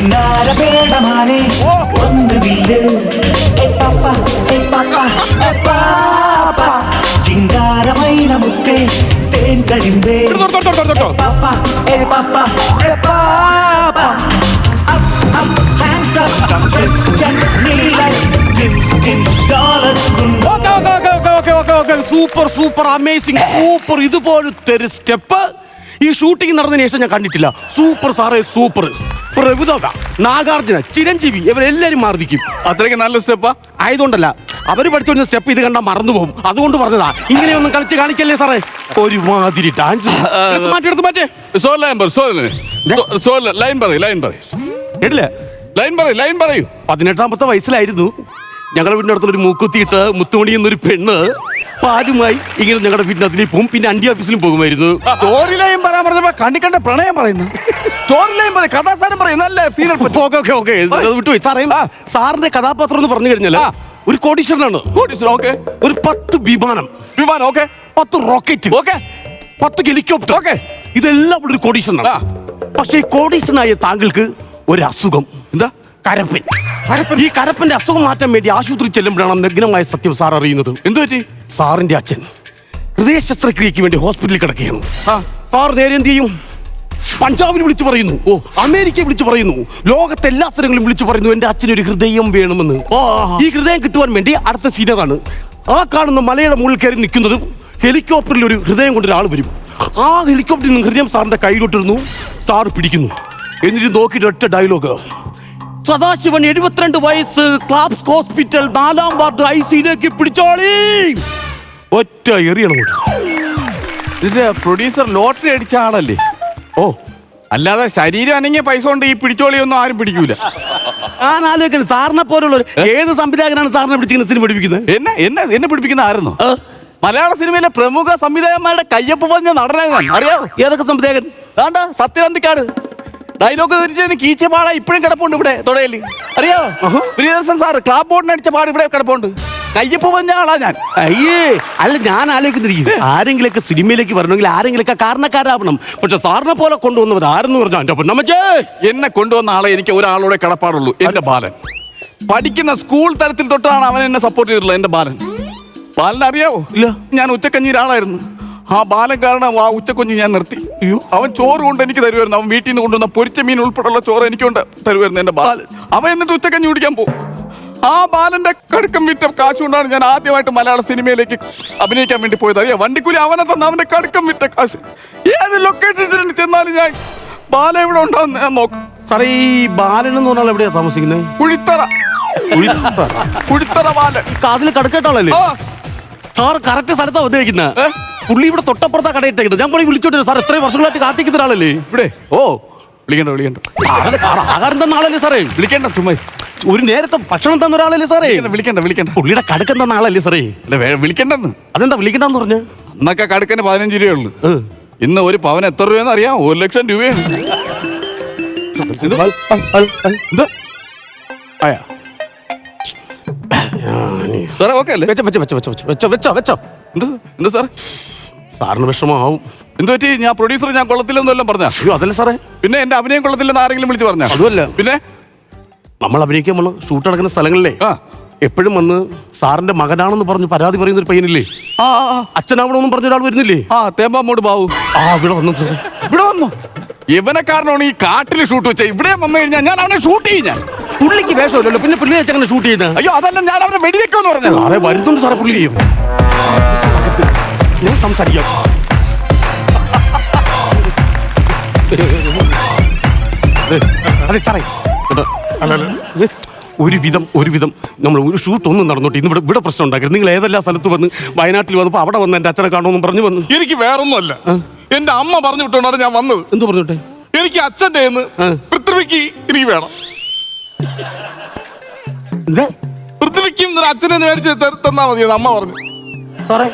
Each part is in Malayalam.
പുന്നാര പേടമാനെ ഒന്ന് വില്ല് ചിങ്കാരമൈന മുത്തേ തേൻ കരിമ്പേ സൂപ്പർ സൂപ്പർ അമേസിംഗ് സൂപ്പർ. ഇതുപോലത്തെ ഒരു സ്റ്റെപ്പ് ഈ ഷൂട്ടിംഗ് നടന്നതിന് ശേഷം ഞാൻ കണ്ടിട്ടില്ല. സൂപ്പർ സാറേ സൂപ്പർ. പ്രഭുദേവ, നാഗാർജുന, ചിരഞ്ജീവി ഇവരെല്ലാരും മാർദിക്കും. അത്രയ്ക്ക് നല്ല സ്റ്റെപ്പാ ആയതുകൊണ്ടല്ല, അവര് പഠിച്ചുകൊണ്ട സ്റ്റെപ്പ് ഇത് കണ്ടാൽ മറന്നുപോകും. അതുകൊണ്ട് പറഞ്ഞതാ. ഇങ്ങനെയൊന്നും കളിച്ച് കാണിക്കല്ലേ സാറേ. ഒരുമാതിരി ഡാൻസ് മാറ്റേ ലൈൻ പറയൂ. 18-ാമത്തെ വയസ്സിലായിരുന്നു ഞങ്ങളുടെ വീടിന്റെ അടുത്തൊരു മൂക്കുത്തിയിട്ട് മുത്തുമണി എന്നൊരു പെണ്ണ് പാലുമായി ഇങ്ങനെ ഞങ്ങളുടെ വീടിന്റെ അതിലേക്ക് പോകും. പിന്നെ അണ്ടി ഓഫീസിലും പോകുമായിരുന്നു. സ്റ്റോറി ലൈൻ പറയാൻ പറഞ്ഞപ്പോ കണ്ടിക്കണ്ട പ്രണയം പറയുന്നു. സ്റ്റോറി ലൈൻ പറയും, കഥാസാരം പറയും. നല്ല ഫീൽ. വിട്ടുപോയി സാറേ. സാറിന്റെ കഥാപാത്രം എന്ന് പറഞ്ഞു കഴിഞ്ഞാൽ ഒരു കോടീശ്വരനാണ്. ഒരു 10 വിമാനം, 10 റോക്കറ്റ്, 10 ഹെലികോപ്റ്റർ, ഇതെല്ലാം ഒരു കോടീശ്വരനാണ്. പക്ഷേ ഈ കോടീശ്വരനായ താങ്കൾക്ക് ഒരു അസുഖം. എന്താ? കരപ്പൻ. ഈ കരപ്പന്റെ അസുഖം മാറ്റാൻ വേണ്ടി ആശുപത്രി ചെല്ലുമ്പോഴാണ് നഗ്നമായ സത്യം സാർ അറിയുന്നത്. എന്തു പറ്റി? സാറിന്റെ അച്ഛൻ ഹൃദയ ശസ്ത്രക്രിയക്ക് വേണ്ടി ഹോസ്പിറ്റലിൽ കിടക്കുകയാണ്. സാർ നേരെ എന്ത് ചെയ്യും? പഞ്ചാബിൽ വിളിച്ചു പറയുന്നു, അമേരിക്ക വിളിച്ചു പറയുന്നു, ലോകത്തെ എല്ലാ സ്ഥലങ്ങളും വിളിച്ചു പറയുന്നു എന്റെ അച്ഛനൊരു ഹൃദയം വേണമെന്ന്. ഈ ഹൃദയം കിട്ടുവാൻ വേണ്ടി അടുത്ത സീനതാണ് ആ കാണുന്ന മലയുടെ മുകളിൽ കയറി നിൽക്കുന്നതും ഹെലികോപ്റ്ററിൽ ഒരു ഹൃദയം കൊണ്ട് ഒരാൾ വരും. ആ ഹെലികോപ്റ്ററിൽ നിന്ന് ഹൃദയം സാറിന്റെ കയ്യിലോട്ടിരുന്നു. സാർ പിടിക്കുന്നു. എന്നിട്ട് നോക്കിയിട്ട് ഒറ്റ ഡയലോഗ്: സദാശിവൻ 72 വയസ്സ്, ക്ലാപ്സ് ഹോസ്പിറ്റൽ 4-ാം വാർഡ് ICUലേക്ക് പിടിച്ചോളി. ഒറ്റ എറിയണം. ഇതിന്റെ പ്രൊഡ്യൂസർ ലോട്ടറി അടിച്ച ആളല്ലേ? ഓ, അല്ലാതെ ശരീരം അനങ്ങിയ പൈസ കൊണ്ട് ഈ പിടിച്ചോളിയൊന്നും ആരും പിടിക്കൂല. ഞാൻ ആലോചിക്കുന്നു സാറിനെ പോലുള്ള ഏത് സംവിധായകനാണ് സാറിനെ പിടിച്ചിങ്ങനെ സിനിമ പഠിപ്പിക്കുന്നത്? എന്നെ പിടിപ്പിക്കുന്ന ആയിരുന്നു മലയാള സിനിമയിലെ പ്രമുഖ സംവിധായകന്മാരുടെ കയ്യൊപ്പ് പറഞ്ഞ നടനാണ്. അറിയാമോ? ഏതൊക്കെ സംവിധായകൻ? വേണ്ട, സത്യനന്ദിക്കാട്. ഡയലോഗ് തിരിച്ചതിന് കീച്ച പാട ഇപ്പോഴും കിടപ്പുണ്ട് ഇവിടെ തൊടയില്. അറിയാമോ? പ്രിയദർശൻ സാറ് ക്ലാബ് ബോർഡിന് അടിച്ച പാട് ഇവിടെ കിടപ്പുണ്ട്. കയ്യപ്പ് പറഞ്ഞ ആളാ ഞാൻ. അയ്യേ, അല്ല, ഞാൻ ആലോചിക്കുന്നിരിക്കും ആരെങ്കിലൊക്കെ സിനിമയിലേക്ക് വരണമെങ്കിൽ ആരെങ്കിലൊക്കെ കാരണക്കാരാവണം. പക്ഷെ സാറിനെ പോലെ കൊണ്ടുവന്നത് ആരെന്ന് പറഞ്ഞാൽ എന്റെ പൊന്നമ്മച്ചേ, എന്നെ കൊണ്ടുവന്ന ആളെ എനിക്ക് ഒരാളോടെ കടപ്പാടുള്ളൂ. എന്റെ ബാലൻ. പഠിക്കുന്ന സ്കൂൾ തലത്തിൽ തൊട്ടാണ് അവൻ എന്നെ സപ്പോർട്ട് ചെയ്തിട്ടുള്ളത്. എന്റെ ബാലൻ. ബാലനെ അറിയാവോ? ഇല്ല. ഞാൻ ഉച്ചക്കഞ്ഞിരാളായിരുന്നു. ആ ബാലൻ കാരണം ആ ഉച്ചക്കുഞ്ഞ് ഞാൻ നിർത്തി. അവൻ ചോറ് കൊണ്ട് എനിക്ക് തരുമായിരുന്നു. അവൻ വീട്ടിൽ നിന്ന് കൊണ്ടുവന്ന പൊരിച്ച മീൻ ഉൾപ്പെടെയുള്ള ചോറ് എനിക്ക് കൊണ്ട് തരുമായിരുന്നു എന്റെ ബാലൻ. അവൻ എന്നിട്ട് ഉച്ചക്കഞ്ഞി കുടിക്കാൻ പോകും. ആ ബാലന്റെ കടുക്കം വിറ്റ കാശ് കൊണ്ടാണ് ഞാൻ ആദ്യമായിട്ട് മലയാള സിനിമയിലേക്ക് അഭിനയിക്കാൻ വേണ്ടി പോയത്. അറിയാം, വണ്ടിക്കൂലി അവനെ തന്ന അവന്റെ കടുക്കം വിറ്റ കാശ്. ഏത് ലൊക്കേഷനിൽ ചെന്നാലും ഞാൻ ബാല എവിടെ ഉണ്ടാവുന്ന ഞാൻ നോക്കും. സാറേ, ഈ ബാലൻ എന്ന് പറഞ്ഞാൽ എവിടെയാ താമസിക്കുന്നത്? കുഴിത്തറ ബാലൻ. കാതിൽ കടക്കേട്ടാളല്ലേ? സാർ കറക്റ്റ് സ്ഥലത്താ ഉദ്ദേശിക്കുന്നത്. പുള്ളി ഇവിടെ തൊട്ടപ്പുറത്താ കടയിട്ടേക്കുന്നത്. ഞാൻ പോയി വിളിച്ചോട്ടെ. സാർ എത്രയും വർഷങ്ങളായിട്ട് കാത്തിക്കുന്ന ഒരാളല്ലേ ഇവിടെ? വിളിക്കണ്ട. ആഹാരം തന്ന ആളല്ലേ സാറേ? വിളിക്കണ്ട, ചുമ്മാ. ഒരു നേരത്തെ ഭക്ഷണം തന്ന ഒരാളല്ലേ സാറേ? വിളിക്കണ്ട. പുള്ളിയുടെ കടുക്കം തന്ന ആളല്ലേ സാറേ? വിളിക്കണ്ടെന്ന്. അതെന്താ വിളിക്കണ്ടെന്ന് പറഞ്ഞ? അന്നൊക്കെ കടുക്കന് 15 രൂപയുള്ളു. ഇന്ന് ഒരു പവന് എത്ര രൂപയെന്ന് അറിയാം? 1 ലക്ഷം രൂപയാണ്. സാറിന് വിഷമാവും. എന്ത് പറ്റി? ഞാൻ പ്രൊഡ്യൂസർ, ഞാൻ കൊള്ളത്തില്ലെന്നെല്ലാം പറഞ്ഞ? അതല്ല സാറേ. പിന്നെ എന്റെ അഭിനയം കൊള്ളത്തില്ലെന്ന് ആരെങ്കിലും വിളിച്ച് പറഞ്ഞ? അതുമല്ല. പിന്നെ നമ്മൾ അഭിനയിക്കാൻ വന്ന് ഷൂട്ട് നടക്കുന്ന സ്ഥലങ്ങളിലെ എപ്പോഴും വന്ന് സാറിന്റെ മകനാണെന്ന് പറഞ്ഞ് പരാതി പറയുന്ന ഒരു പയ്യനില്ലേ? അച്ഛനാവണമെന്നും പറഞ്ഞ ഒരാൾ വരുന്നില്ലേ? തേമ്പാമോട് ബാബു. ഇവിടെ വന്നു. ഇവനെ കാരണമാണ് ഈ കാട്ടിൽ ഷൂട്ട് വെച്ച. ഇവിടെ വന്നു കഴിഞ്ഞാൽ ഞാൻ അവനെ ഷൂട്ട് ചെയ്യും. പുള്ളിക്ക് വേഷമില്ലല്ലോ, പിന്നെ പുള്ളി വെച്ചങ്ങനെ ഷൂട്ട് ചെയ്യുന്നത്? അയ്യോ, അതല്ല, ഞാൻ അവനെ വെടിവെക്കുമെന്ന് പറഞ്ഞു. സാറേ വരുന്നുണ്ട് സാറേ, പുള്ളി ചെയ്യും. ഞാൻ സംസാരിക്കാം. അതെ സാറേ, ഒരുവിധം നമ്മൾ ഒരു ഷൂട്ട് ഒന്നും നടന്നോട്ടെ. ഇന്ന് ഇവിടെ പ്രശ്നം ഉണ്ടാക്കരുത്. നിങ്ങൾ ഏതെല്ലാം സ്ഥലത്ത് വന്ന് വയനാട്ടിൽ വന്നപ്പോൾ അവിടെ വന്ന് എന്റെ അച്ഛനെ കാണുമെന്ന് പറഞ്ഞു വന്നു. എനിക്ക് വേറൊന്നുമല്ല, എന്റെ അമ്മ പറഞ്ഞു വിട്ടോണ്ടാണ് ഞാൻ വന്നത്. എന്ത് പറഞ്ഞോട്ടെ? എനിക്ക് അച്ഛൻ്റെ പൃഥ്വിക്ക് എനിക്ക് വേണം. പൃഥ്വിക്കും അച്ഛനെ മേടിച്ച് തന്നാ മതി അമ്മ പറഞ്ഞു. സാറേ,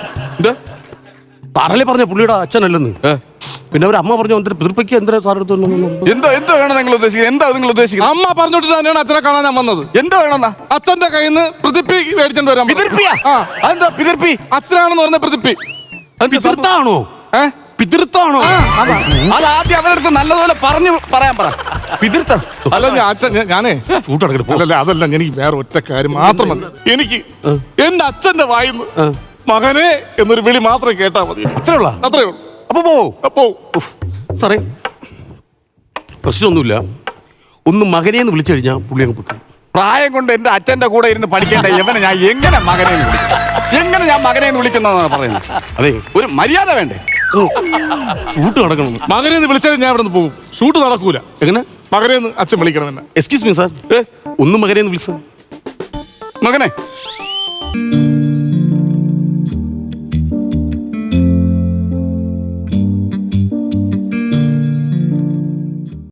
സാറല്ലേ പറഞ്ഞ പുള്ളിയുടെ അച്ഛനല്ലെന്ന്. പിന്നെ അവർ അമ്മ പറഞ്ഞു പൃഥ്വിക്ക് എന്താ സാറെടുത്ത് എന്താ വേണം നിങ്ങൾ ഉദ്ദേശിക്കുന്നത്? എന്താ നിങ്ങൾ ഉദ്ദേശിക്കുന്നത്? അമ്മ പറഞ്ഞിട്ട് തന്നെയാണ് അച്ഛനെ കാണാൻ ഞാൻ വന്നത്. എന്താ വേണമെന്നാ? അച്ഛന്റെ കയ്യിൽ നിന്ന് പൃഥ്വി മേടിച്ചോണ്ട് വരാം. അതെന്താ പിതൃപ്പി? അച്ഛനാണെന്ന് പറഞ്ഞ പൃഥ്വി പിതൃത്താണോ? പിതൃത്വമാണോ? അത് ആദ്യം അവരടുത്ത് നല്ലതുപോലെ പറയാൻ പറ. പിതൃത്വം അല്ല ഞാൻ അച്ഛൻ ഞാനേ ചൂട്ടടക്കട്ടെ. അല്ലല്ല അതല്ല, എനിക്ക് വേറെ ഒറ്റ കാര്യം മാത്രം മതി. എനിക്ക് എന്റെ അച്ഛന്റെ വായിന്ന് മകനെ എന്നൊരു വിളി മാത്രം കേട്ടാ മതി. അത്രേ ഉള്ള? അത്രേ ഉള്ളൂ. അപ്പൊ പോ. അപ്പോ സാറേ പ്രശ്നമൊന്നുമില്ല. ഒന്ന് മകനെന്ന് വിളിച്ചു കഴിഞ്ഞാൽ പുള്ളി അങ്ങ് പൊയ്ക്കും. പ്രായം കൊണ്ട് എന്റെ അച്ഛന്റെ കൂടെ ഇരുന്ന് പഠിക്കേണ്ട ഇവനെ ഞാൻ എങ്ങനെ മകനെ എങ്ങനെ ഞാൻ മകനെ വിളിക്കുന്നതാണ് പറയുന്നത്? അതെ, ഒരു മര്യാദ വേണ്ടേ? ഷൂട്ട് നടക്കണം. മകനെ വിളിച്ചാൽ ഞാൻ ഇവിടെ നിന്ന് പോകും. ഷൂട്ട് നടക്കൂല. എങ്ങനെ? മകനെ അച്ഛൻ വിളിക്കണം എന്നെ. എക്സ്ക്യൂസ് മീ സാർ, ഒന്ന് മകനെന്ന് വിളിച്ച. മകനെ